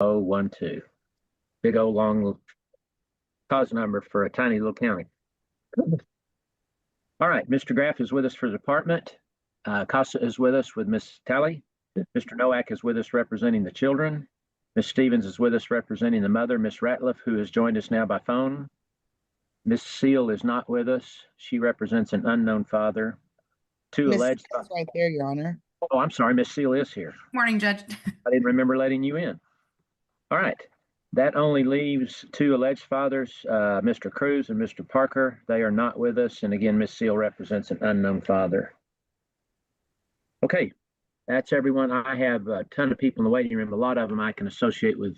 012. Big old long cause number for a tiny little county. All right, Mr. Graff is with us for the department. Casa is with us with Miss Talley. Mr. Nowak is with us representing the children. Miss Stevens is with us representing the mother, Miss Ratliff, who has joined us now by phone. Miss Seal is not with us. She represents an unknown father. Two Miss alleged. Seal is right there, Your Honor. Oh, I'm sorry, Miss Seal is here. Morning, Judge. I didn't remember letting you in. All right. That only leaves two alleged fathers, Mr. Cruz and Mr. Parker. They are not with us. And again, Miss Seal represents an unknown father. Okay, that's everyone. I have a ton of people in the waiting room. A lot of them I can associate with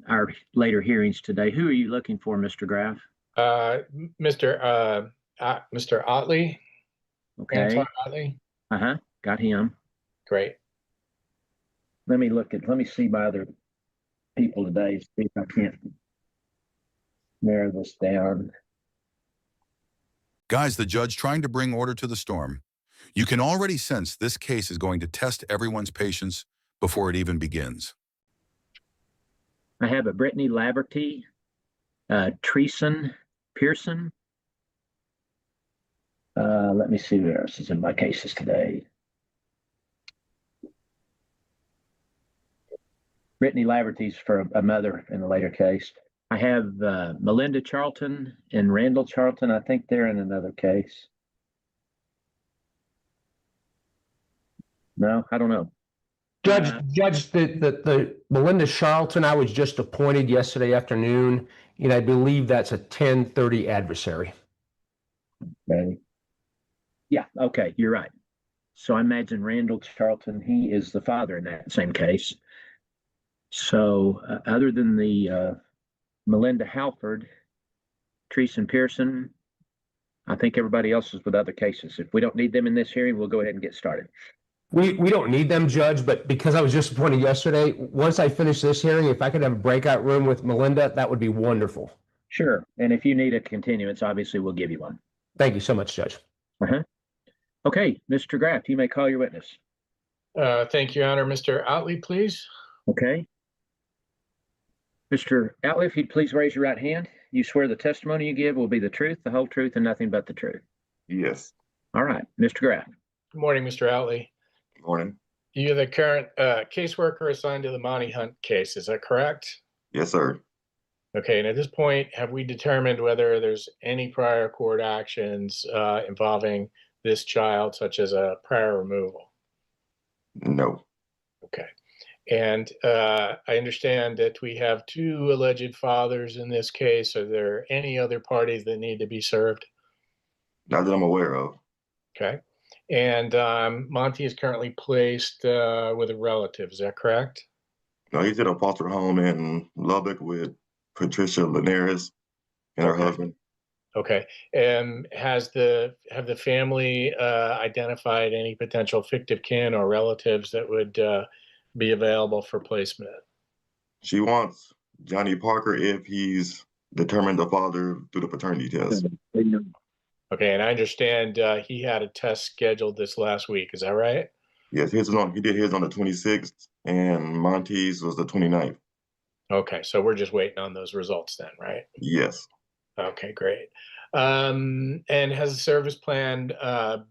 our later hearings today. Who are you looking for, Mr. Graff? Mr. Otley. Okay. Anton Otley. Got him. Great. Let me see my other people today, see if I can't narrow this down. Guys, the judge trying to bring order to the storm. You can already sense this case is going to test everyone's patience before it even begins. I have a Brittany Laverty, Treason Pearson. Let me see who else is in my cases today. Brittany Laverty's for a mother in a later case. I have Melinda Charlton and Randall Charlton. I think they're in another case. No, I don't know. Judge, the Melinda Charlton, I was just appointed yesterday afternoon, and I believe that's a 10:30 adversary. Okay. Yeah, okay, you're right. So I imagine Randall Charlton, he is the father in that same case. So other than the Melinda Halford, Treason Pearson, I think everybody else is with other cases. If we don't need them in this hearing, we'll go ahead and get started. We don't need them, Judge, but because I was just appointed yesterday, once I finish this hearing, if I could have a breakout room with Melinda, that would be wonderful. Sure. And if you need a continuance, obviously we'll give you one. Thank you so much, Judge. Okay, Mr. Graff, you may call your witness. Thank you, Your Honor. Mr. Otley, please. Okay. Mr. Otley, if you'd please raise your right hand. You swear the testimony you give will be the truth, the whole truth, and nothing but the truth. Yes. All right, Mr. Graff. Good morning, Mr. Otley. Good morning. You're the current caseworker assigned to the Monty Hunt case. Is that correct? Yes, sir. Okay. And at this point, have we determined whether there's any prior court actions involving this child, such as a prior removal? No. Okay. And I understand that we have two alleged fathers in this case. Are there any other parties that need to be served? Not that I'm aware of. Okay. And Monty is currently placed with a relative. Is that correct? No, he's in a foster home in Lubbock with Patricia Linares and her husband. Okay. And have the family identified any potential fictive kin or relatives that would be available for placement? She wants Johnny Parker if he's determined the father through the paternity test. Okay, and I understand he had a test scheduled this last week. Is that right? Yes, he did his on the 26th, and Monty's was the 29th. Okay, so we're just waiting on those results then, right? Yes. Okay, great. And has the service plan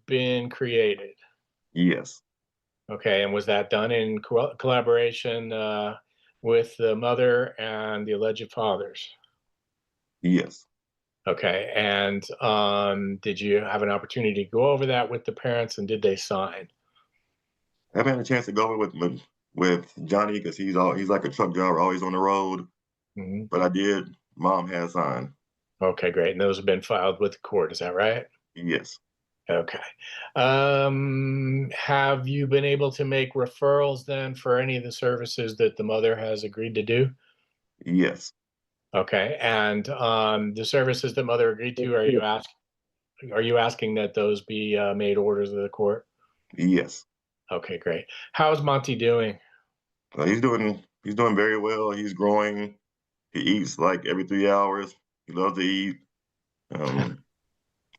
been created? Yes. Okay, and was that done in collaboration with the mother and the alleged fathers? Yes. Okay, and did you have an opportunity to go over that with the parents, and did they sign? I haven't had a chance to go over with Johnny because he's like a truck driver, always on the road. Mm-hmm. But I did. Mom has signed. Okay, great. And those have been filed with the court. Is that right? Yes. Okay. Have you been able to make referrals then for any of the services that the mother has agreed to do? Yes. Okay. And the services that mother agreed to, are you asking that those be made orders of the court? Yes. Okay, great. How is Monty doing? He's doing very well. He's growing. He eats like every 3 hours. He loves to eat.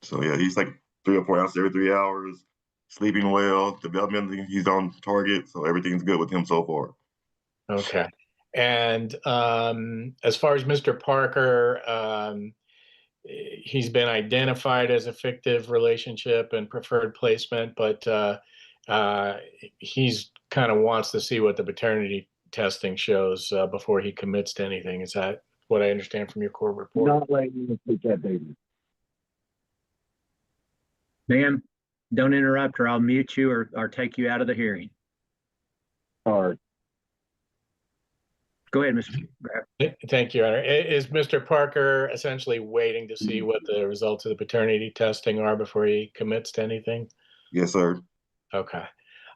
So yeah, he's like 3 or 4 ounces every 3 hours. Sleeping well. Developmentally, he's on target. So everything's good with him so far. Okay. And as far as Mr. Parker, he's been identified as a fictive relationship and preferred placement, but he's kind of wants to see what the paternity testing shows before he commits to anything. Is that what I understand from your court report? Not letting you take that baby. Ma'am, don't interrupt or I'll mute you or take you out of the hearing. Sorry. Go ahead, Mr. Graff. Thank you, Your Honor. Is Mr. Parker essentially waiting to see what the results of the paternity testing are before he commits to anything? Yes, sir. Okay.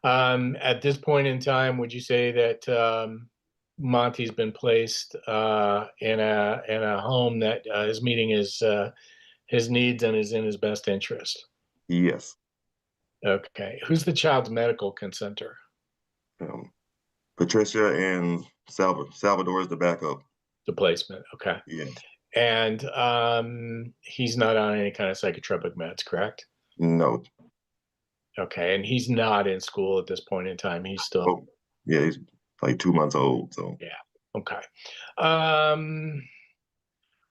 At this point in time, would you say that Monty's been placed in a home that is meeting his needs and is in his best interest? Yes. Okay. Who's the child's medical consenter? Patricia and Salvador is the backup. The placement. Okay. Yeah. And he's not on any kind of psychotropic meds, correct? No. Okay. And he's not in school at this point in time. He's still. Oh, yeah, he's like 2 months old. So. Yeah. Okay.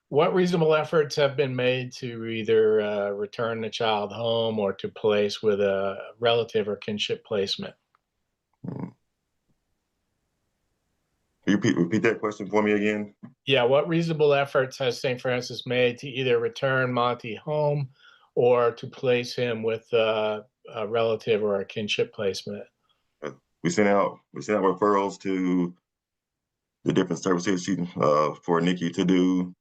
What reasonable efforts have been made to either return the child home or to place with a relative or kinship placement? Can you repeat that question for me again? Yeah, what reasonable efforts has St. Francis made to either return Monty home or to place him with a relative or a kinship placement? We sent out referrals to the different services for Nikki to do.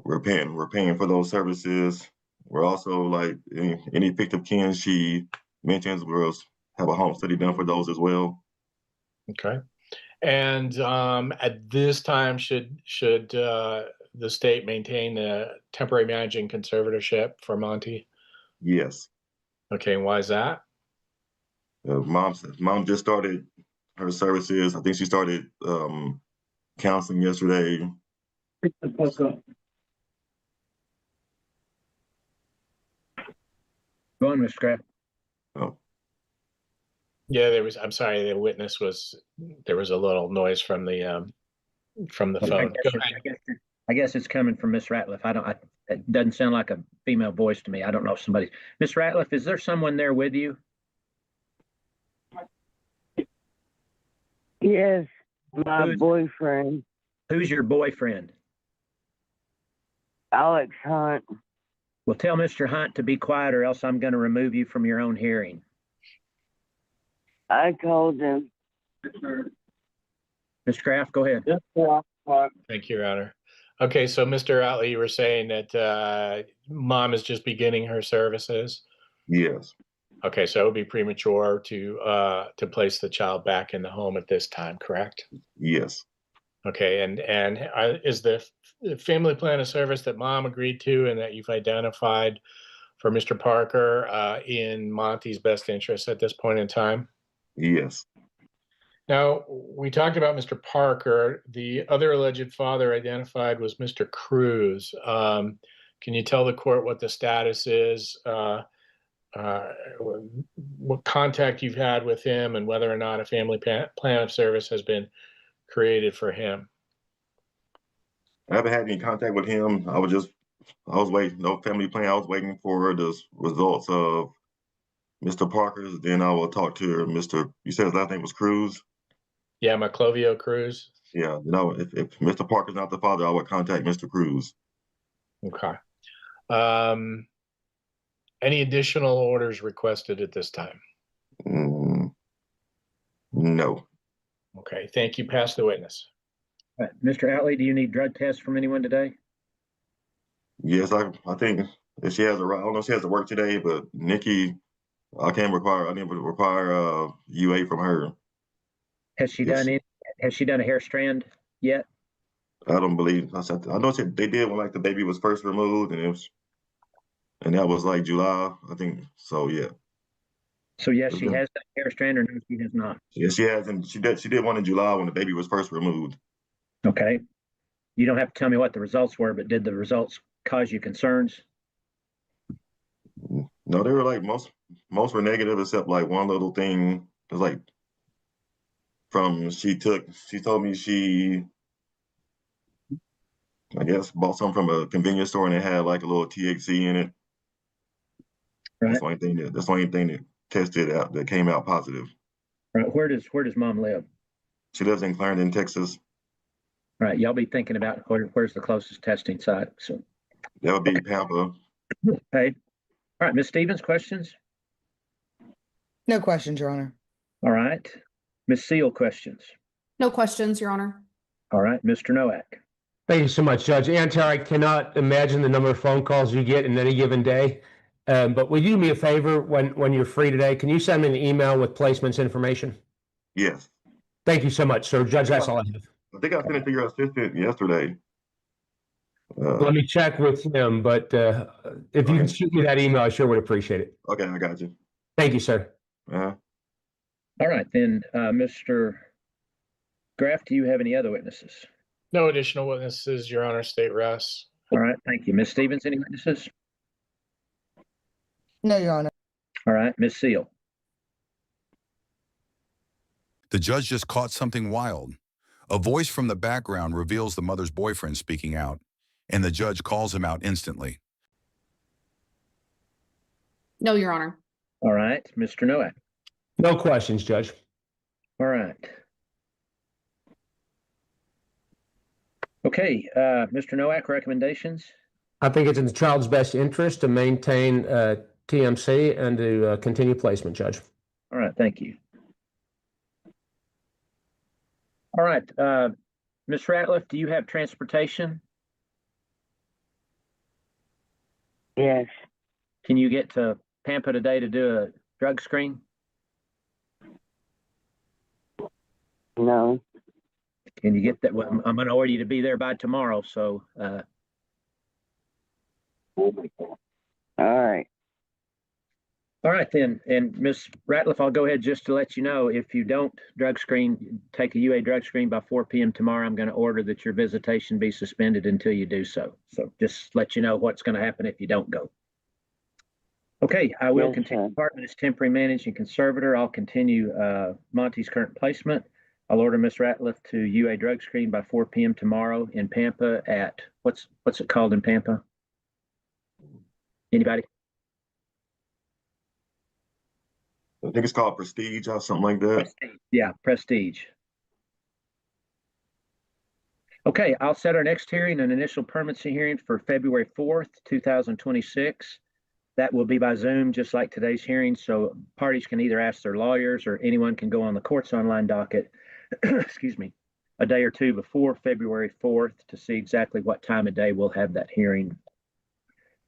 We're paying for those services. We're also like any fictive kin she mentions, we'll have a home study done for those as well. Okay. And at this time, should the state maintain a temporary managing conservatorship for Monty? Yes. Okay, and why is that? Mom just started her services. I think she started counseling yesterday. Pick the fuck up. Go on, Mr. Graff. Oh. Yeah, I'm sorry, there was a little noise from the phone. Go ahead. I guess it's coming from Miss Ratliff. It doesn't sound like a female voice to me. I don't know if somebody. Miss Ratliff, is there someone there with you? Yes, my boyfriend, Who's your boyfriend? Alex Hunt. Well, tell Mr. Hunt to be quiet or else I'm going to remove you from your own hearing. I called him. Mr. Graff, go ahead. Thank you, Your Honor. Okay, so Mr. Otley, you were saying that mom is just beginning her services? Yes. Okay, so it would be premature to place the child back in the home at this time, correct? Yes. Okay, and is the family plan of service that mom agreed to and that you've identified for Mr. Parker in Monty's best interest at this point in time? Yes. Now, we talked about Mr. Parker. The other alleged father identified was Mr. Cruz. Can you tell the court what the status is, what contact you've had with him, and whether or not a family plan of service has been created for him? I haven't had any contact with him. I was waiting, no family plan. I was waiting for the results of Mr. Parker's. Then I will talk to you said his last name was Cruz? Yeah, Maclovio Cruz. Yeah, if Mr. Parker's not the father, I would contact Mr. Cruz. Okay. Any additional orders requested at this time? No. Okay, thank you. Pass the witness. Mr. Otley, do you need drug tests from anyone today? Yes, I think if she has I don't know if she has to work today, but Nikki, I didn't require UA from her. Has she Yes. Has she done a hair strand yet? I don't believe. I know they did when like the baby was first removed, and that was like July, I think. So yeah. So yes, she has done a hair strand, or no, she has not. Yeah, she has, and she did one in July when the baby was first removed. Okay. You don't have to tell me what the results were, but did the results cause you concerns? No, they were like most were negative except like one little thing. It was like she told me she, I guess, bought some from a convenience store and it had like a little THC in it. Right. That's the only thing that tested out that came out positive. Right. Where does mom live? She lives in Clarendon, Texas. All right. Y'all be thinking about where's the closest testing site. So, That would be Pampa. hey. All right, Ms. Stevens, questions? No questions, Your Honor. All right. Ms. Seal, questions? No questions, Your Honor. All right, Mr. Nowak. Thank you so much, Judge. Antar, I cannot imagine the number of phone calls you get in any given day. But would you do me a favor when you're free today? Can you send me an email with placements information? Yes. Thank you so much, sir. Judge, that's all I have. I think I sent it to your assistant yesterday. Let me check with him, but if you can shoot me that email, I sure would appreciate it. Okay, I got you. Thank you, sir. All right, then, Mr. Graff, do you have any other witnesses? No additional witnesses, Your Honor. State rests. All right, thank you. Ms. Stevens, any witnesses? No, Your Honor. All right, Ms. Seal. The judge just caught something wild. A voice from the background reveals the mother's boyfriend speaking out, and the judge calls him out instantly. No, Your Honor. All right, Mr. Nowak. No questions, Judge. All right. Okay, Mr. Nowak, recommendations? I think it's in the child's best interest to maintain TMC and to continue placement, Judge. All right, thank you. All right, Ms. Ratliff, do you have transportation? Yes. Can you get to Pampa today to do a drug screen? No. Can you get that? Well, I'm going to order you to be there by tomorrow, so. All right. All right, then. And Ms. Ratliff, I'll go ahead just to let you know, if you don't drug screen, take a UA drug screen by 4 p.m. tomorrow, I'm going to order that your visitation be suspended until you do so. So just let you know what's going to happen if you don't go. Okay, I will Yes, continue. sir. Department is temporary managing conservator. I'll continue Monty's current placement. I'll order Ms. Ratliff to UA drug screen by 4 p.m. tomorrow in Pampa at, what's it called in Pampa? Anybody? I think it's called Prestige or something like that. Prestige. Yeah, Prestige. Okay, I'll set our next hearing, an initial permanency hearing for February 4th, 2026. That will be by Zoom, just like today's hearing, so parties can either ask their lawyers or anyone can go on the court's online docket, excuse me, a day or two before February 4th to see exactly what time of day we'll have that hearing.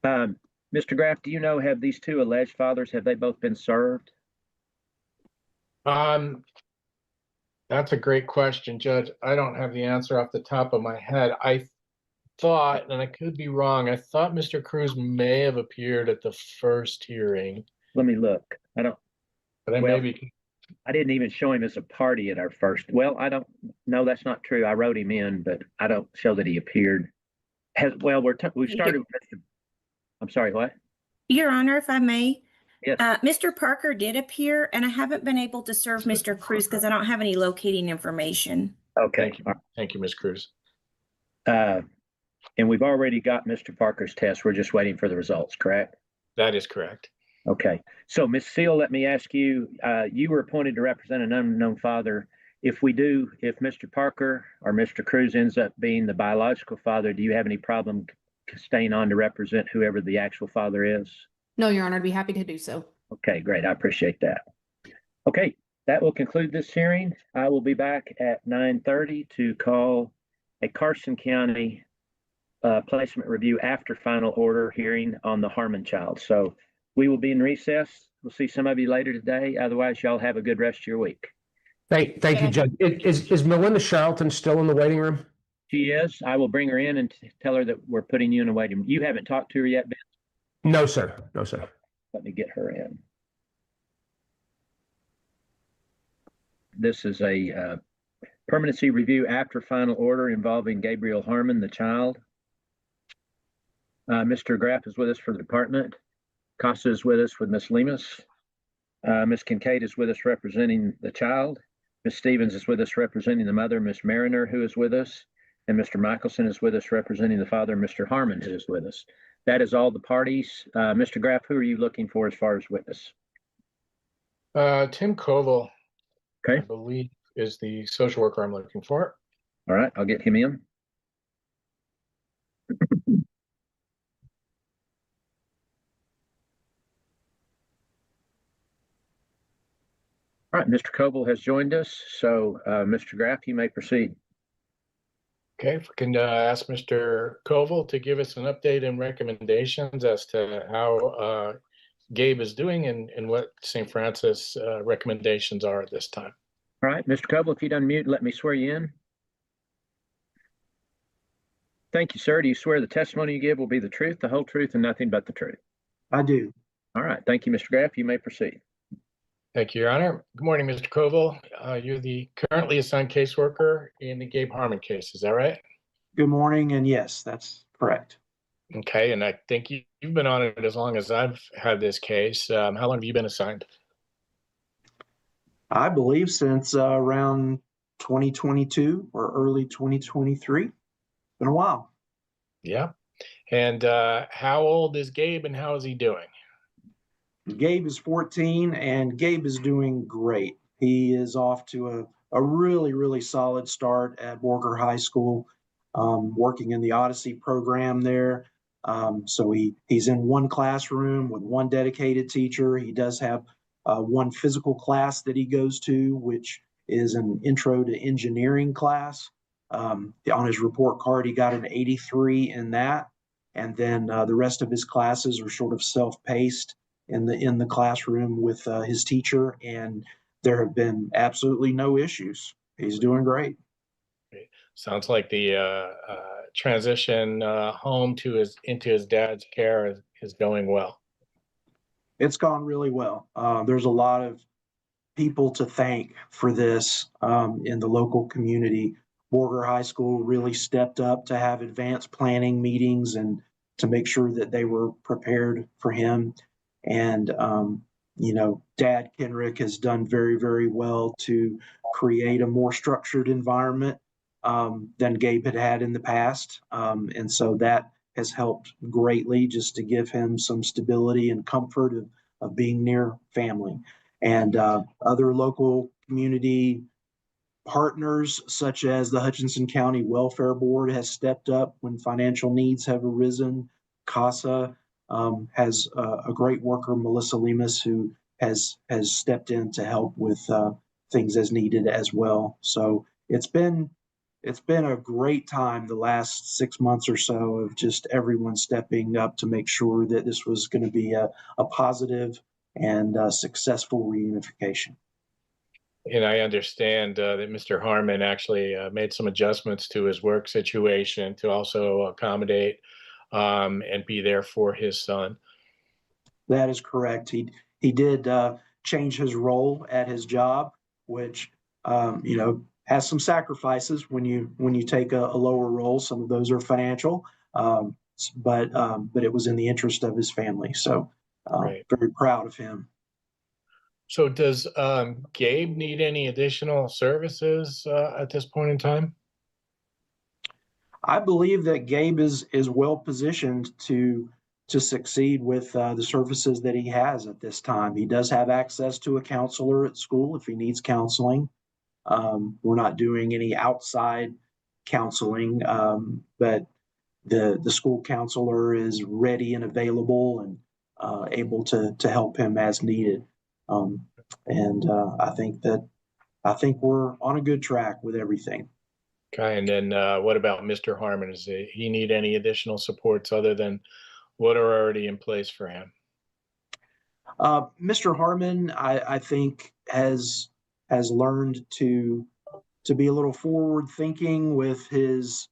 Mr. Graff, do you know, have these two alleged fathers, have they both been served? That's a great question, Judge. I don't have the answer off the top of my head. I thought, and I could be wrong, I thought Mr. Cruz may have appeared at the first hearing. Let me look. I don't. But I Well, maybe. I didn't even show him as a party at our first. Well, I don't. No, that's not true. I wrote him in, but I don't show that he appeared. Well, we've started with Mr. I'm sorry, what? Your Honor, if I may. Yes. Mr. Parker did appear, and I haven't been able to serve Mr. Cruz because I don't have any locating information. Okay. Thank you, Ms. Cruz. And we've already got Mr. Parker's test. We're just waiting for the results, correct? That is correct. Okay. So, Ms. Seal, let me ask you, you were appointed to represent an unknown father. If Mr. Parker or Mr. Cruz ends up being the biological father, do you have any problem staying on to represent whoever the actual father is? No, Your Honor, I'd be happy to do so. Okay, great. I appreciate that. Okay, that will conclude this hearing. I will be back at 9:30 to call a Carson County placement review after final order hearing on the Harmon child. So we will be in recess. We'll see some of you later today. Otherwise, y'all have a good rest of your week. Thank you, Judge. Is Melinda Charlton still in the waiting room? She is. I will bring her in and tell her that we're putting you in a waiting room. You haven't talked to her yet, Ben? No, sir. No, sir. Let me get her in. This is a permanency review after final order involving Gabriel Harmon, the child. Mr. Graff is with us for the department. Costa is with us with Ms. Lemus. Ms. Kincaid is with us representing the child. Ms. Stevens is with us representing the mother, Ms. Mariner, who is with us, and Mr. Michelson is with us representing the father, Mr. Harmon, who is with us. That is all the parties. Mr. Graff, who are you looking for as far as witness? Tim Koval, I Okay, believe, is the social worker I'm looking for. all right, I'll get him in. All right, Mr. Koval has joined us, so Mr. Graff, you may proceed. Okay, if we can ask Mr. Koval to give us an update and recommendations as to how Gabe is doing and what St. Francis recommendations are at this time. All right, Mr. Koval, if you'd unmute, let me swear you in. Thank you, sir. Do you swear the testimony you give will be the truth, the whole truth, and nothing but the truth? I do. All right, thank you, Mr. Graff. You may proceed. Thank you, Your Honor. Good morning, Mr. Koval. You're the currently assigned caseworker in the Gabe Harmon case, is that right? Good morning, and yes, that's correct. Okay, and I think you've been on it as long as I've had this case. How long have you been assigned? I believe since around 2022 or early 2023. Been a while. Yeah. And how old is Gabe and how is he doing? Gabe is 14, and Gabe is doing great. He is off to a really, really solid start at Borger High School, working in the Odyssey program there. So he's in one classroom with one dedicated teacher. He does have one physical class that he goes to, which is an intro to engineering class. On his report card, he got an 83 in that. And then the rest of his classes are sort of self-paced in the classroom with his teacher. And there have been absolutely no issues. He's doing great. Sounds like the transition home to into his dad's care is going well. It's gone really well. There's a lot of people to thank for this in the local community. Borger High School really stepped up to have advanced planning meetings and to make sure that they were prepared for him. And, Dad Kenrick has done very, very well to create a more structured environment than Gabe had in the past. And so that has helped greatly just to give him some stability and comfort of being near family. And other local community partners, such as the Hutchinson County Welfare Board, has stepped up when financial needs have arisen. CASA has a great worker, Melissa Lemus, who has stepped in to help with things as needed as well. So it's been a great time the last 6 months or so of just everyone stepping up to make sure that this was going to be a positive and successful reunification. And I understand that Mr. Harmon actually made some adjustments to his work situation to also accommodate and be there for his son. That is correct. He did change his role at his job, which has some sacrifices when you take a lower role. Some of those are financial, but it was in the interest of his family. So Right. very proud of him. So does Gabe need any additional services at this point in time? I believe that Gabe is well positioned to succeed with the services that he has at this time. He does have access to a counselor at school if he needs counseling. We're not doing any outside counseling, but the school counselor is ready and available and able to help him as needed. I think we're on a good track with everything. Okay, and then what about Mr. Harmon? Does he need any additional supports other than what are already in place for him? Mr. Harmon, I think has learned to be a little forward thinking with his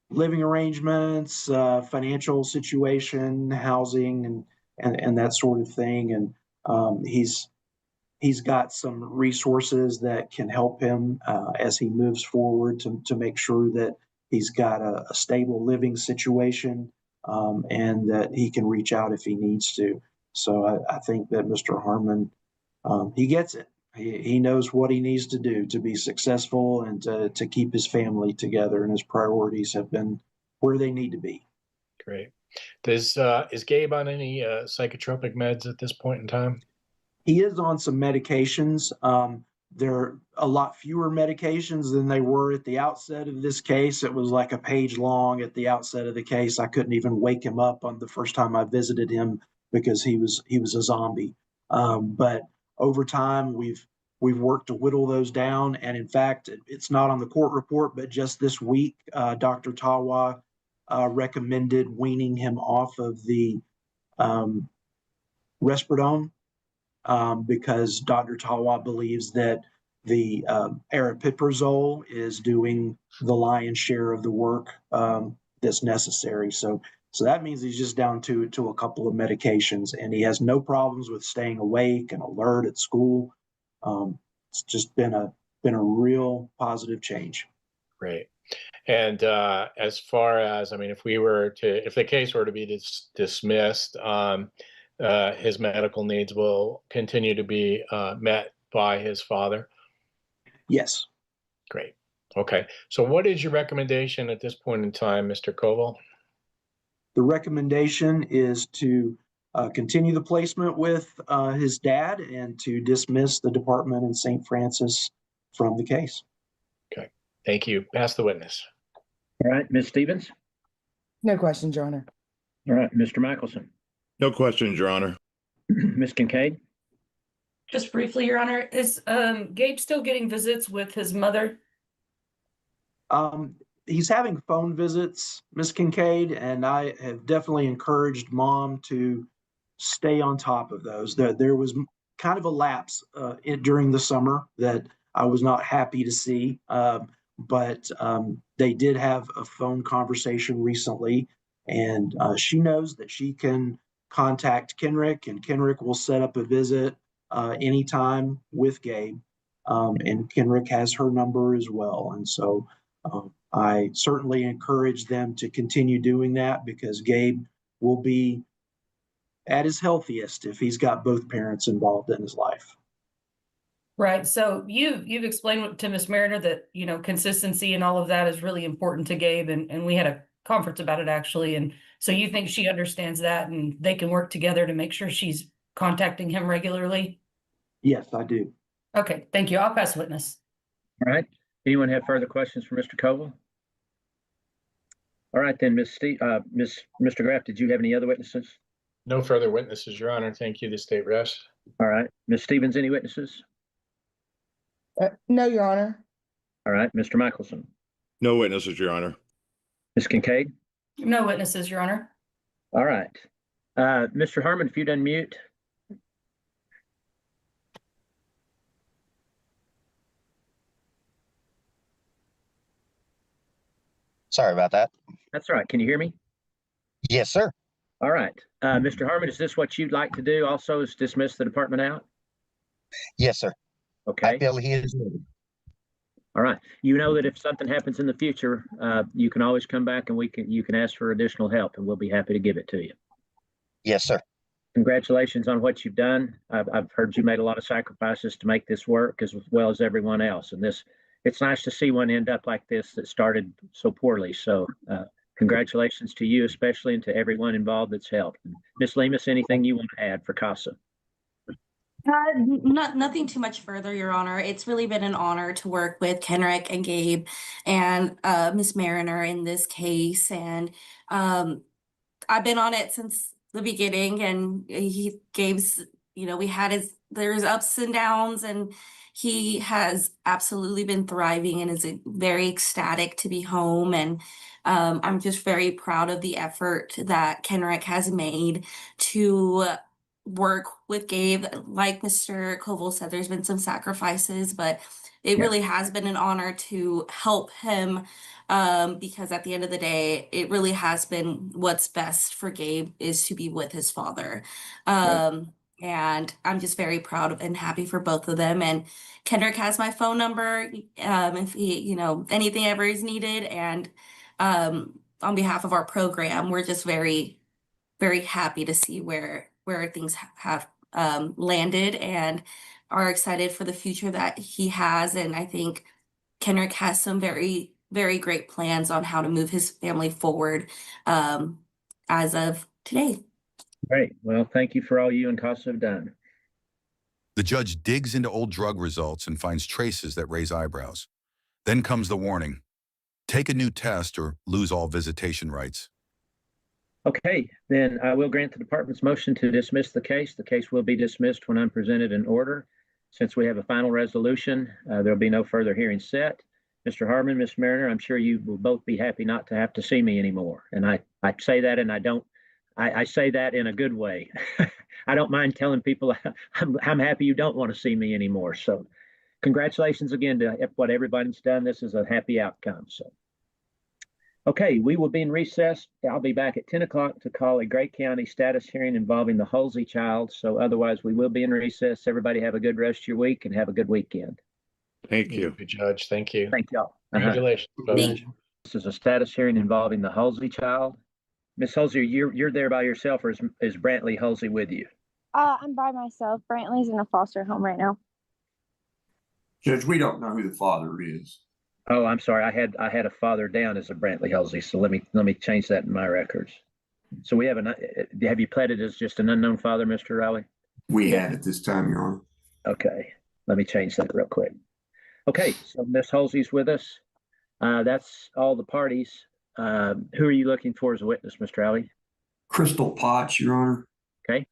living arrangements, financial situation, housing, and that sort of thing. And he's got some resources that can help him as he moves forward to make sure that he's got a stable living situation and that he can reach out if he needs to. So I think that Mr. Harmon, he gets it. He knows what he needs to do to be successful and to keep his family together, and his priorities have been where they need to be. Great. Is Gabe on any psychotropic meds at this point in time? He is on some medications. They're a lot fewer medications than they were at the outset of this case. It was like a page long at the outset of the case. I couldn't even wake him up on the first time I visited him because he was a zombie. But over time, we've worked to whittle those down. And in fact, it's not on the court report, but just this week, Dr. Tawa recommended weaning him off of the Risperidone because Dr. Tawa believes that the aripiprazole is doing the lion's share of the work that's necessary. So that means he's just down to a couple of medications, and he has no problems with staying awake and alert at school. It's just been a real positive change. Great. And as far as, I mean, if the case were to be dismissed, his medical needs will continue to be met by his father? Yes. Great. Okay. So what is your recommendation at this point in time, Mr. Koval? The recommendation is to continue the placement with his dad and to dismiss the department in St. Francis from the case. Okay. Thank you. Pass the witness. All right, Ms. Stevens. No questions, Your Honor. All right, Mr. Michelson. No questions, Your Honor. Ms. Kincaid. Just briefly, Your Honor, is Gabe still getting visits with his mother? He's having phone visits, Ms. Kincaid, and I have definitely encouraged Mom to stay on top of those. There was kind of a lapse during the summer that I was not happy to see, but they did have a phone conversation recently, and she knows that she can contact Kenrick, and Kenrick will set up a visit anytime with Gabe, and Kenrick has her number as well. And so I certainly encourage them to continue doing that because Gabe will be at his healthiest if he's got both parents involved in his life. Right. So you've explained to Miss Mariner that, you know, consistency and all of that is really important to Gabe. And we had a conference about it actually. And so you think she understands that and they can work together to make sure she's contacting him regularly? Yes, I do. Okay. Thank you. I'll pass witness. All right. Anyone have further questions for Mr. Koval? All right, then, Mr. Graff, did you have any other witnesses? No further witnesses, Your Honor. Thank you. The state rests. All right. Ms. Stevens, any witnesses? No, Your Honor. All right. Mr. Michelson. No witnesses, Your Honor. Ms. Kincaid. No witnesses, Your Honor. All right. Mr. Harmon, if you'd unmute. Sorry about that. That's all right. Can you hear me? Yes, sir. All right. Mr. Harmon, is this what you'd like to do also, is dismiss the department out? Yes, sir. Okay. I feel he is. All right. You know that if something happens in the future, you can always come back and you can ask for additional help and we'll be happy to give it to you. Yes, sir. Congratulations on what you've done. I've heard you made a lot of sacrifices to make this work as well as everyone else. And it's nice to see one end up like this that started so poorly. So congratulations to you, especially, and to everyone involved that's helped. Ms. Lemus, anything you want to add for CASA? Nothing too much further, Your Honor. It's really been an honor to work with Kenrick and Gabe and Miss Mariner in this case. And I've been on it since the beginning, and Gabe's, you know, there's ups and downs, and he has absolutely been thriving and is very ecstatic to be home. And I'm just very proud of the effort that Kenrick has made to work with Gabe. Like Mr. Koval said, there's been some sacrifices, but it really has been an honor to help him because at the end of the day, it really has been what's best for Gabe is to be with his father. And I'm just very proud of and happy for both of them. And Kendrick has my phone number if he, you know, anything ever is needed. And on behalf of our program, we're just very, very happy to see where things have landed. And are excited for the future that he has. And I think Kenrick has some very, very great plans on how to move his family forward as of today. Great. Well, thank you for all you and Casa have done. The judge digs into old drug results and finds traces that raise eyebrows. Then comes the warning. Take a new test or lose all visitation rights. Okay, then I will grant the department's motion to dismiss the case. The case will be dismissed when I'm presented in order. Since we have a final resolution, there'll be no further hearing set. Mr. Harmon, Ms. Mariner, I'm sure you will both be happy not to have to see me anymore. And I say that, and I say that in a good way. I don't mind telling people I'm happy you don't want to see me anymore. So congratulations again to what everybody's done. This is a happy outcome. So, okay, we will be in recess. I'll be back at 10 o'clock to call a Gray County status hearing involving the Halsey child. So otherwise, we will be in recess. Everybody have a good rest of your week and have a good weekend. Thank you. Judge. Thank you. Thank y'all. Congratulations. Thank you. This is a status hearing involving the Halsey child. Miss Halsey, you're there by yourself, or is Brantley Halsey with you? I'm by myself. Brantley's in a foster home right now. Judge, we don't know who the father is. Oh, I'm sorry. I had a father down as a Brantley Halsey, so let me change that in my records. So we have have you pleaded as just an unknown father, Mr. Riley? We have at this time, Your Honor. Okay, let me change that real quick. Okay, so Miss Halsey's with us. That's all the parties. Who are you looking for as a witness, Mr. Riley? Crystal Potts, Your Honor. Okay,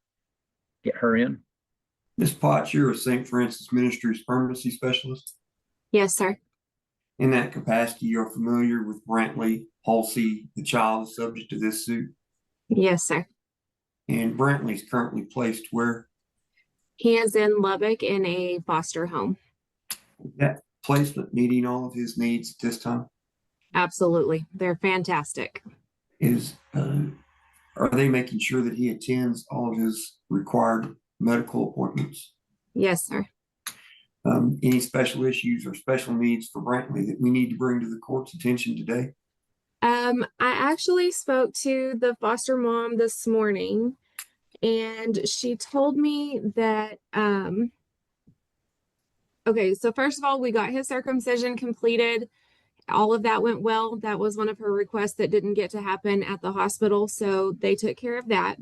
get her in. Miss Potts, you're a St. Francis Ministries Permanency Specialist. Yes, sir. In that capacity, you're familiar with Brantley Halsey, the child subject to this suit. Yes, sir. And Brantley's currently placed where? He is in Lubbock in a foster home. Is that placement meeting all of his needs at this time? Absolutely. They're fantastic. Are they making sure that he attends all of his required medical appointments? Yes, sir. Any special issues or special needs for Brantley that we need to bring to the court's attention today? I actually spoke to the foster mom this morning, and she told me that, okay, so first of all, we got his circumcision completed. All of that went well. That was one of her requests that didn't get to happen at the hospital, so they took care of that.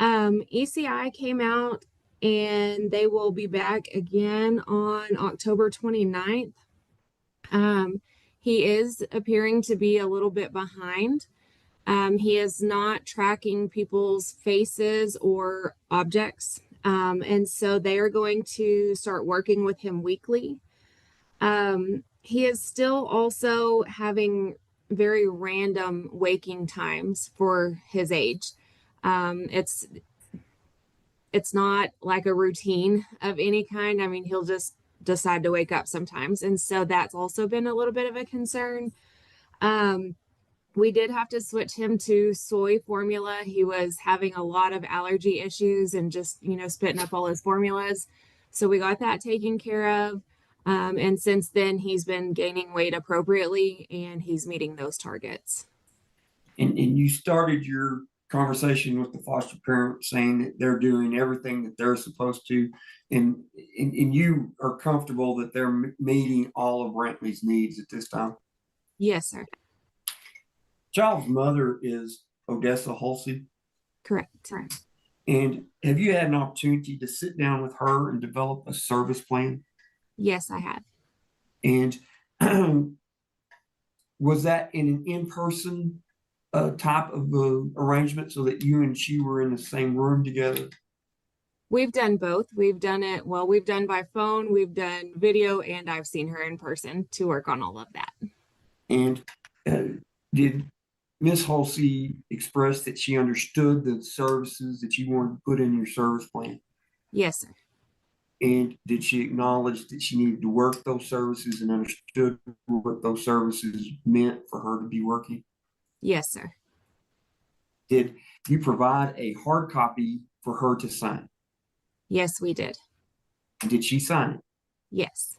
ECI came out, and they will be back again on October 29th. He is appearing to be a little bit behind. He is not tracking people's faces or objects. And so they are going to start working with him weekly. He is still also having very random waking times for his age. It's not like a routine of any kind. I mean, he'll just decide to wake up sometimes. And so that's also been a little bit of a concern. We did have to switch him to soy formula. He was having a lot of allergy issues and just, spitting up all his formulas. So we got that taken care of. And since then, he's been gaining weight appropriately, and he's meeting those targets. And you started your conversation with the foster parent saying that they're doing everything that they're supposed to, and you are comfortable that they're meeting all of Brantley's needs at this time? Yes, sir. Child's mother is Odessa Halsey. Correct. And have you had an opportunity to sit down with her and develop a service plan? Yes, I have. And was that in an in-person type of arrangement so that you and she were in the same room together? We've done both. We've done it, we've done by phone, we've done video, and I've seen her in person to work on all of that. And did Ms. Halsey express that she understood the services that you wanted to put in your service plan? Yes, sir. And did she acknowledge that she needed to work those services and understood what those services meant for her to be working? Yes, sir. Did you provide a hard copy for her to sign? Yes, we did. Did she sign it? Yes.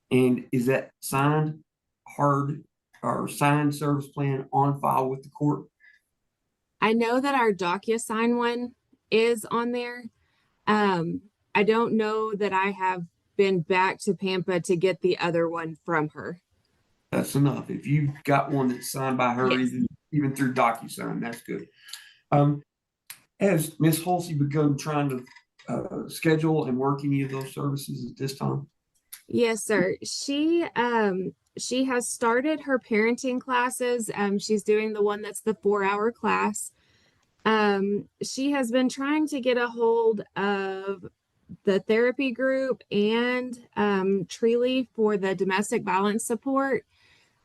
And is that signed hard or signed service plan on file with the court? I know that our DocuSign one is on there. I don't know that I have been back to Pampa to get the other one from her. That's enough. If you've got one that's signed by her, Yes. even through DocuSign, that's good. Has Ms. Halsey begun trying to schedule and work any of those services at this time? Yes, sir. She has started her parenting classes. She's doing the one that's the 4-hour class. She has been trying to get a hold of the therapy group and Treely for the domestic violence support.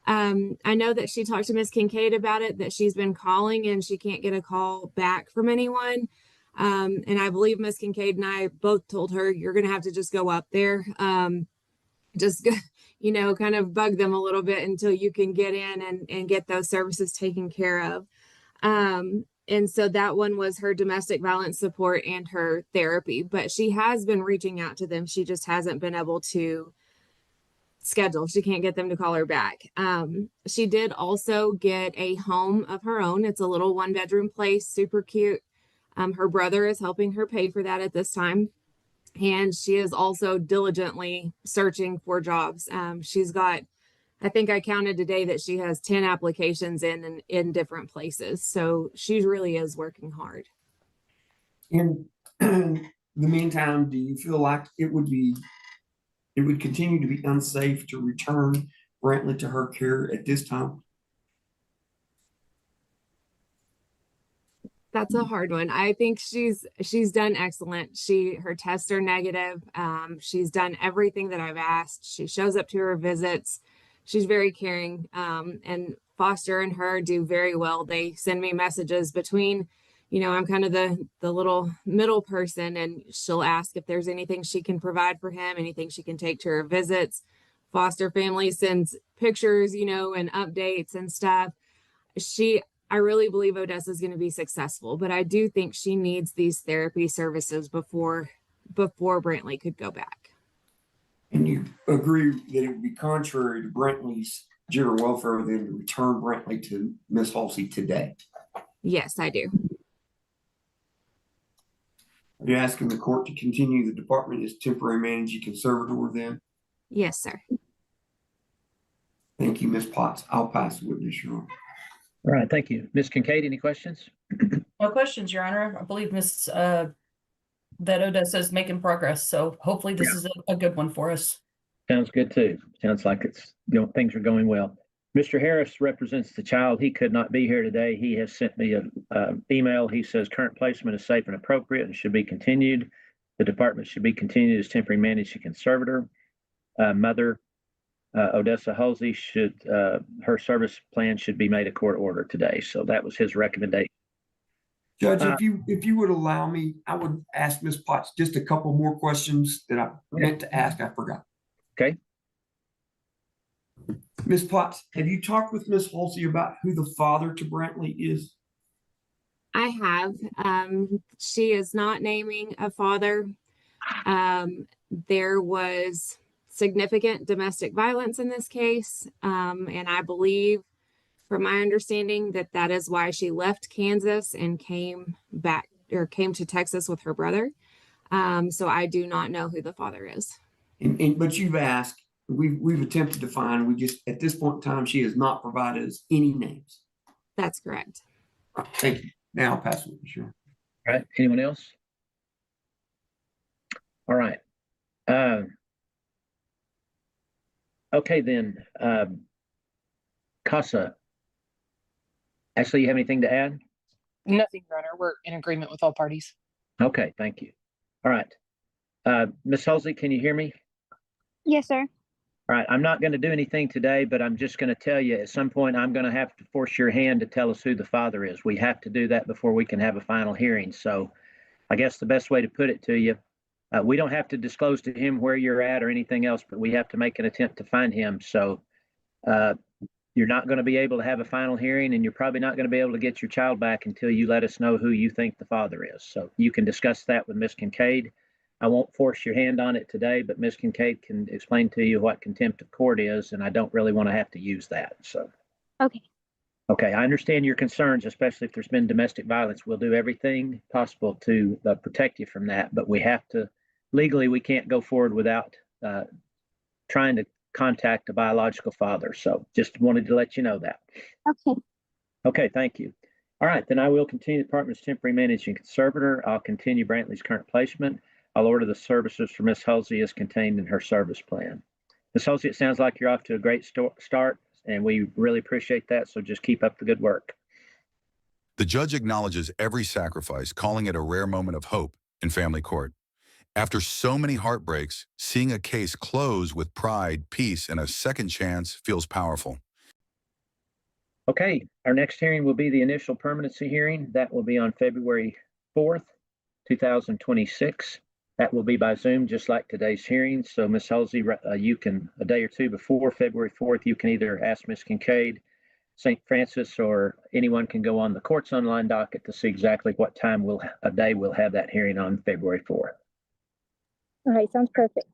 I know that she talked to Miss Kincaid about it, that she's been calling and she can't get a call back from anyone. And I believe Miss Kincaid and I both told her, you're going to have to just go up there. Just, kind of bug them a little bit until you can get in and get those services taken care of. And so that one was her domestic violence support and her therapy, but she has been reaching out to them. She just hasn't been able to schedule. She can't get them to call her back. She did also get a home of her own. It's a little 1-bedroom place, super cute. Her brother is helping her pay for that at this time. And she is also diligently searching for jobs. She's got, I think I counted today that she has 10 applications in different places. So she really is working hard. In the meantime, do you feel like it would continue to be unsafe to return Brantley to her care at this time? That's a hard one. I think she's done excellent. Her tests are negative. She's done everything that I've asked. She shows up to her visits. She's very caring. And Foster and her do very well. They send me messages between, I'm kind of the little middle person, and she'll ask if there's anything she can provide for him, anything she can take to her visits. Foster family sends pictures, and updates and stuff. I really believe Odessa is going to be successful, but I do think she needs these therapy services before Brantley could go back. And you agree that it would be contrary to Brantley's general welfare then to return Brantley to Miss Halsey today? Yes, I do. Are you asking the court to continue the department as temporary managing conservator then? Yes, sir. Thank you, Ms. Potts. I'll pass the witness, Your Honor. All right, thank you. Ms. Kincaid, any questions? No questions, Your Honor. I believe that Odessa is making progress, so hopefully this is a good one for us. Sounds good too. Sounds like things are going well. Mr. Harris represents the child. He could not be here today. He has sent me an email. He says current placement is safe and appropriate and should be continued. The department should be continued as temporary managing conservator. Mother Odessa Halsey her service plan should be made a court order today. So that was his recommendation. Judge, if you would allow me, I would ask Ms. Potts just a couple more questions that I meant to ask. I forgot. Okay. Ms. Potts, have you talked with Ms. Halsey about who the father to Brantley is? I have. She is not naming a father. There was significant domestic violence in this case. And I believe, from my understanding, that is why she left Kansas and came to Texas with her brother. So I do not know who the father is. But you've asked, we've attempted to find, at this point in time, she has not provided us any names. That's correct. Right, thank you. Now I'll pass it. Sure. All right. Anyone else? All right. Okay, then. Casa. Ashley, you have anything to add? Nothing, Your Honor. We're in agreement with all parties. Okay, thank you. All right. Ms. Halsey, can you hear me? Yes, sir. All right. I'm not going to do anything today, but I'm just going to tell you at some point I'm going to have to force your hand to tell us who the father is. We have to do that before we can have a final hearing. So I guess the best way to put it to you, we don't have to disclose to him where you're at or anything else, but we have to make an attempt to find him. So you're not going to be able to have a final hearing, and you're probably not going to be able to get your child back until you let us know who you think the father is. So you can discuss that with Ms. Kincaid. I won't force your hand on it today, but Ms. Kincaid can explain to you what contempt of court is, and I don't really want to have to use that. So. Okay. Okay, I understand your concerns, especially if there's been domestic violence. We'll do everything possible to protect you from that, but we have to legally, we can't go forward without trying to contact the biological father. So just wanted to let you know that. Okay. Okay, thank you. All right, then I will continue the department's temporary managing conservator. I'll continue Brantley's current placement. I'll order the services for Ms. Halsey as contained in her service plan. Ms. Halsey, it sounds like you're off to a great start, and we really appreciate that. So just keep up the good work. The judge acknowledges every sacrifice, calling it a rare moment of hope in family court. After so many heartbreaks, seeing a case close with pride, peace, and a second chance feels powerful. Okay, our next hearing will be the initial permanency hearing. That will be on February 4th, 2026. That will be by Zoom, just like today's hearing. So Ms. Halsey, you can, a day or two before February 4th, you can either ask Ms. Kincaid, St. Francis, or anyone can go on the court's online docket to see exactly what time a day we'll have that hearing on February 4th. All right, sounds perfect.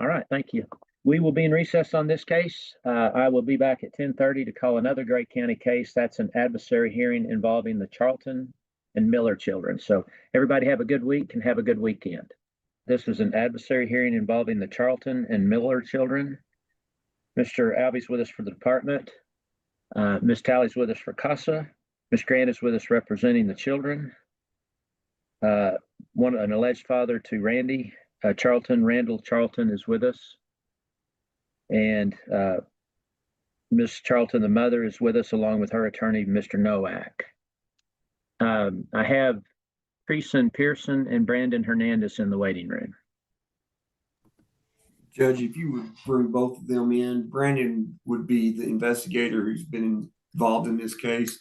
All right, thank you. We will be in recess on this case. I will be back at 10:30 to call another Gray County case. That's an adversary hearing involving the Charlton and Miller children. So everybody have a good week and have a good weekend. This is an adversary hearing involving the Charlton and Miller children. Mr. Alvey's with us for the department. Ms. Talley's with us for CASA. Ms. Grant is with us representing the children. An alleged father to Randy Charlton, Randall Charlton, is with us. And Ms. Charlton, the mother, is with us along with her attorney, Mr. Nowak. I have Creason Pearson and Brandon Hernandez in the waiting room. Judge, if you would bring both of them in, Brandon would be the investigator who's been involved in this case.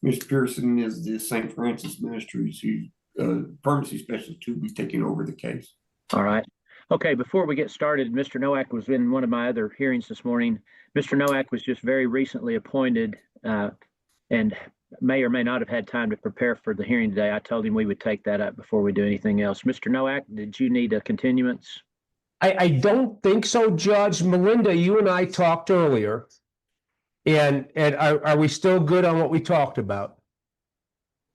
Ms. Pearson is the St. Francis Ministries, who's permanency specialist who will be taking over the case. All right. Okay, before we get started, Mr. Nowak was in one of my other hearings this morning. Mr. Nowak was just very recently appointed and may or may not have had time to prepare for the hearing today. I told him we would take that up before we do anything else. Mr. Nowak, did you need a continuance? I don't think so, Judge. Melinda, you and I talked earlier. And are we still good on what we talked about?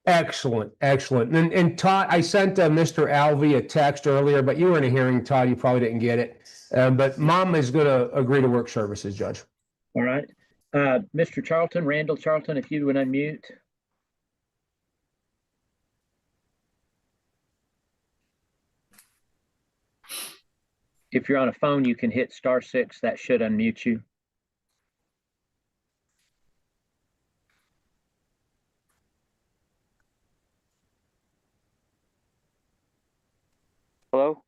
Excellent, excellent. And Todd, I sent Mr. Alvey a text earlier, but you were in a hearing, Todd. You probably didn't get it. But Mom is going to agree to work services, Judge. All right. Mr. Charlton, Randall Charlton, if you would unmute. If you're on a phone, you can hit *6. That should unmute you. Hello?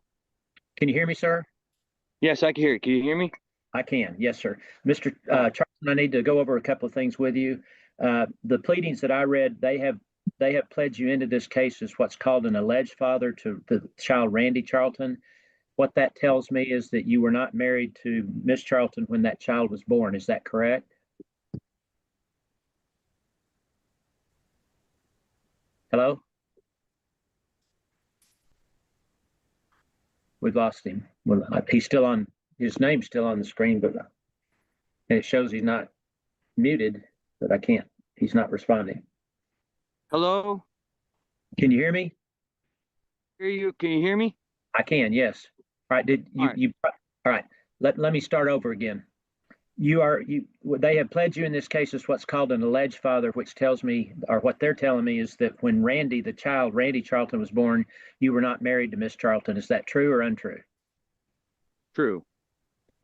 Can you hear me, sir? Yes, I can hear you. Can you hear me? I can. Yes, sir. Mr. Charlton, I need to go over a couple of things with you. The pleadings that I read, they have pledged you into this case as what's called an alleged father to the child Randy Charlton. What that tells me is that you were not married to Miss Charlton when that child was born. Is that correct? Hello? We've lost him. Well, he's still on, his name's still on the screen, but it shows he's not muted, but I can't, he's not responding. Hello? Can you hear me? Hear you? Can you hear me? I can, yes. All right, all right, let me start over again. They have pledged you in this case as what's called an alleged father, which tells me, or what they're telling me, is that when Randy, the child, Randy Charlton, was born, you were not married to Miss Charlton. Is that true or untrue? True.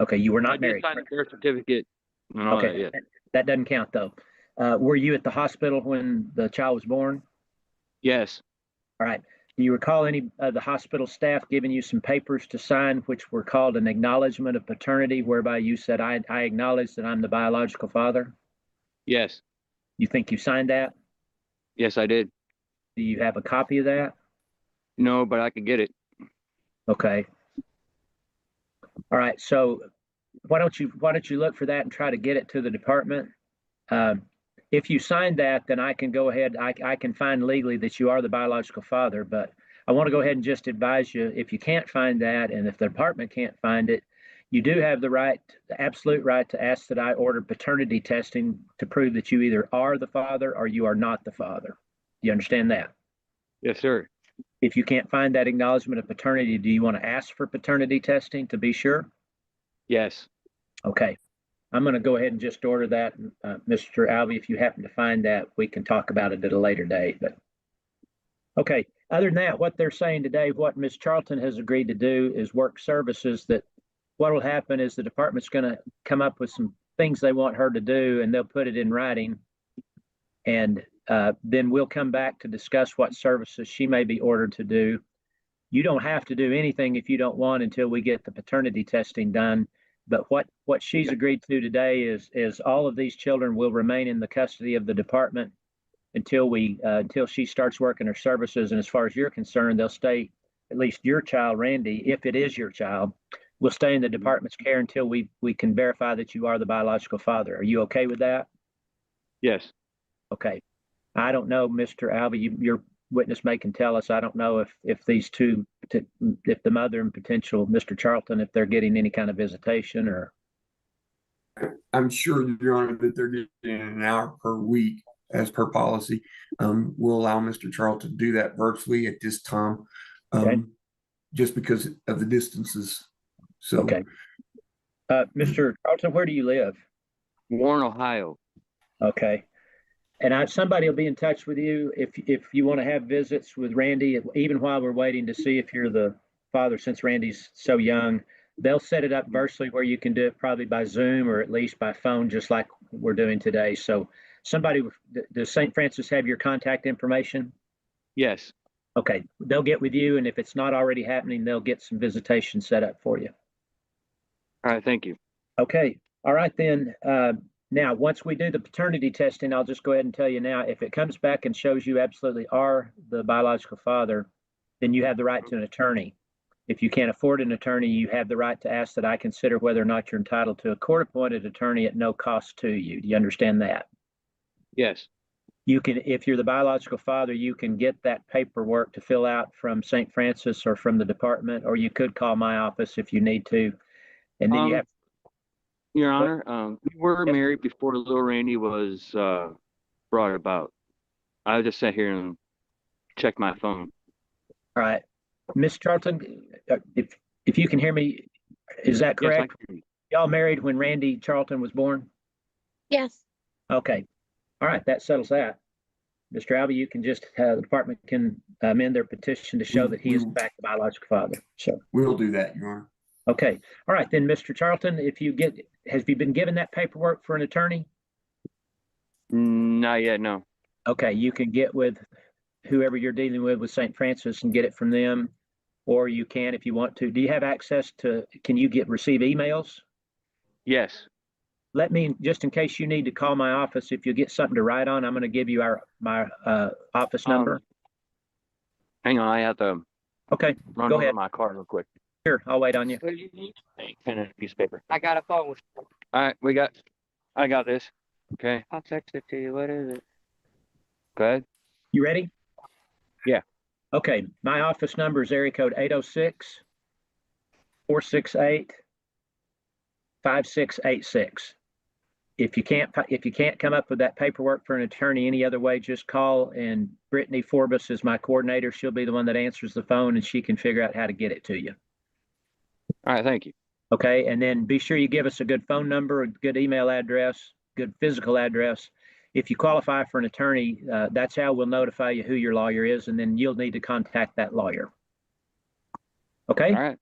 Okay, you were not married. I signed a birth certificate and all Okay, that, yeah. that doesn't count though. Were you at the hospital when the child was born? Yes. All right. Do you recall any of the hospital staff giving you some papers to sign, which were called an acknowledgement of paternity, whereby you said, I acknowledge that I'm the biological father? Yes. You think you signed that? Yes, I did. Do you have a copy of that? No, but I could get it. Okay. All right. So why don't you look for that and try to get it to the department? If you signed that, then I can go ahead. I can find legally that you are the biological father, but I want to go ahead and just advise you, if you can't find that, and if the department can't find it, you do have the right, the absolute right, to ask that I order paternity testing to prove that you either are the father or you are not the father. Do you understand that? Yes, sir. If you can't find that acknowledgement of paternity, do you want to ask for paternity testing to be sure? Yes. Okay. I'm going to go ahead and just order that. Mr. Albee, if you happen to find that, we can talk about it at a later date. But okay. Other than that, what they're saying today, what Ms. Charlton has agreed to do is work services that what will happen is the department's going to come up with some things they want her to do, and they'll put it in writing. And then we'll come back to discuss what services she may be ordered to do. You don't have to do anything if you don't want until we get the paternity testing done. But what she's agreed to today is all of these children will remain in the custody of the department until she starts working her services. And as far as you're concerned, they'll stay, at least your child, Randy, if it is your child, will stay in the department's care until we can verify that you are the biological father. Are you okay with that? Yes. Okay. I don't know, Mr. Albee, your witness may can tell us. I don't know if these two, if the mother and potential Mr. Charlton, if they're getting any kind of visitation or. I'm sure, Your Honor, that they're getting an hour per week as per policy. We'll allow Mr. Charlton to do that virtually at this time, just because of the distances. So, okay. Mr. Charlton, where do you live? Warren, Ohio. Okay. And somebody will be in touch with you if you want to have visits with Randy, even while we're waiting to see if you're the father, since Randy's so young. They'll set it up virtually where you can do it probably by Zoom or at least by phone, just like we're doing today. So does St. Francis have your contact information? Yes. Okay. They'll get with you, and if it's not already happening, they'll get some visitation set up for you. All right. Thank you. Okay. All right, then. Now, once we do the paternity testing, I'll just go ahead and tell you now, if it comes back and shows you absolutely are the biological father, then you have the right to an attorney. If you can't afford an attorney, you have the right to ask that I consider whether or not you're entitled to a court-appointed attorney at no cost to you. Do you understand that? Yes. You can, if you're the biological father, you can get that paperwork to fill out from St. Francis or from the department, or you could call my office if you need to. And then you have. Your Honor, we were married before little Randy was brought about. I just sat here and checked my phone. All right. Miss Charlton, if you can hear me, is that correct? Yes, y'all married when Randy Charlton was born? Yes. Okay. All right. That settles that. Mr. Albee, you can just, the department can amend their petition to show that he is in fact the biological father. So we'll do that, Your Honor. Okay. All right. Then, Mr. Charlton, have you been given that paperwork for an attorney? Not yet, no. Okay. You can get with whoever you're dealing with St. Francis and get it from them, or you can if you want to. Do you have access to, can you receive emails? Yes. Let me, just in case you need to call my office, if you get something to write on, I'm going to give you my office number. Hang on, I have to run over my car real quick. Sure, I'll wait on you. What do you need? Pen and a piece of paper. I got a phone. All right, I got this. Okay. I'll text it to you. What is it? Go ahead. You ready? Yeah. Okay. My office number is area code 806-468-5686. If you can't come up with that paperwork for an attorney any other way, just call, and Brittany Forbes is my coordinator. She'll be the one that answers the phone, and she can figure out how to get it to you. All right, thank you. Okay, and then be sure you give us a good phone number, a good email address, good physical address. If you qualify for an attorney, that's how we'll notify you who your lawyer is, and then you'll need to contact that lawyer. Okay? All right.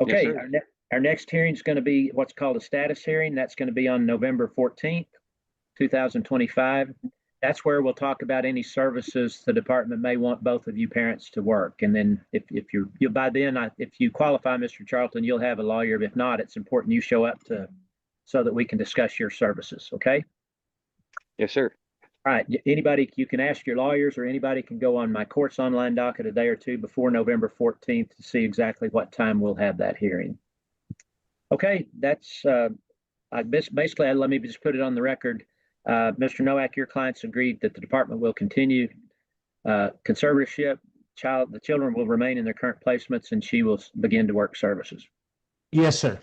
Okay, Yes, our next hearing is going to be what's called a status hearing. That's going to be on November 14th, 2025. That's where we'll talk about any services the department may want both of you parents to work. And then if you by then, if you qualify, Mr. Charlton, you'll have a lawyer. If not, it's important you show up so that we can discuss your services. Okay? Yes, sir. All right. Anybody, you can ask your lawyers, or anybody can go on my court's online docket a day or two before November 14th to see exactly what time we'll have that hearing. Okay, that's basically, let me just put it on the record. Mr. Nowak, your clients agreed that the department will continue conservatorship. The children will remain in their current placements, and she will begin to work services. Yes, sir.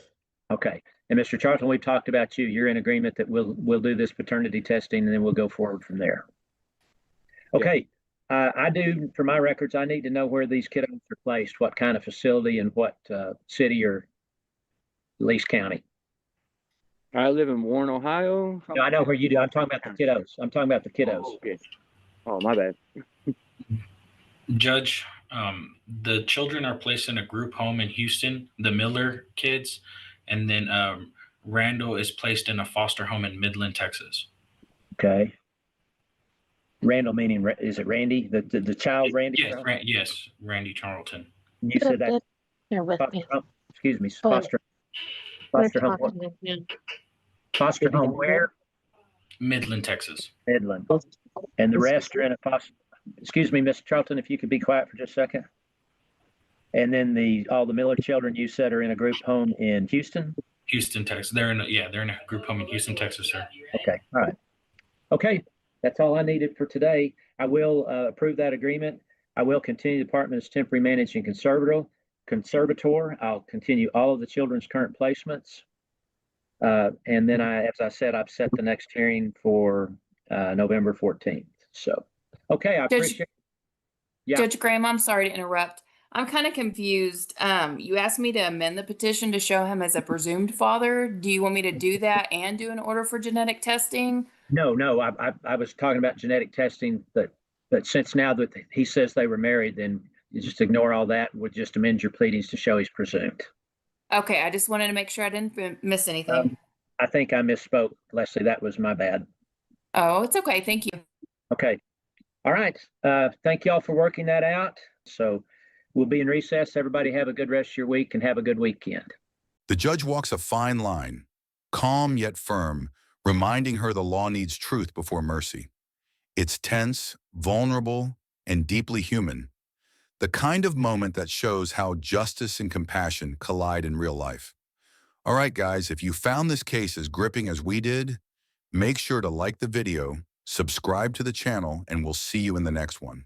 Okay. And Mr. Charlton, we've talked about you. You're in agreement that we'll do this paternity testing, and then we'll go forward from there. Okay. I do, for my records, I need to know where these kiddos are placed, what kind of facility and what city or at least county. I live in Warren, Ohio. No, I know where you do. I'm talking about the kiddos. I'm talking about the kiddos. Oh, okay. Oh, my bad. Judge, the children are placed in a group home in Houston, the Miller kids, and then Randall is placed in a foster home in Midland, Texas. Okay. Randall meaning, is it Randy? The child Randy? Yes, yes, Randy Charlton. You said that. They're with Foster me. home, excuse me, But foster we're home. talking again. Foster home where? Midland, Texas. Midland. And the rest are in a foster. Excuse me, Mr. Charlton, if you could be quiet for just a second. And then all the Miller children you said are in a group home in Houston? Houston, Texas. They're in a group home in Houston, Texas, sir. Okay, all right. Okay, that's all I needed for today. I will approve that agreement. I will continue the department as temporary managing conservator. I'll continue all of the children's current placements. And then as I said, I've set the next hearing for November 14th. So, okay, I appreciate. Yeah. Judge Graham, I'm sorry to interrupt. I'm kind of confused. You asked me to amend the petition to show him as a presumed father. Do you want me to do that and do an order for genetic testing? No, I was talking about genetic testing, but since now that he says they were married, then you just ignore all that and would just amend your pleadings to show he's presumed. Okay, I just wanted to make sure I didn't miss anything. I think I misspoke, Leslie. That was my bad. Oh, it's okay. Thank you. Okay. All right. Thank y'all for working that out. So we'll be in recess. Everybody have a good rest of your week and have a good weekend. The judge walks a fine line, calm yet firm, reminding her the law needs truth before mercy. It's tense, vulnerable, and deeply human. The kind of moment that shows how justice and compassion collide in real life. All right, guys, if you found this case as gripping as we did, make sure to like the video, subscribe to the channel, and we'll see you in the next one.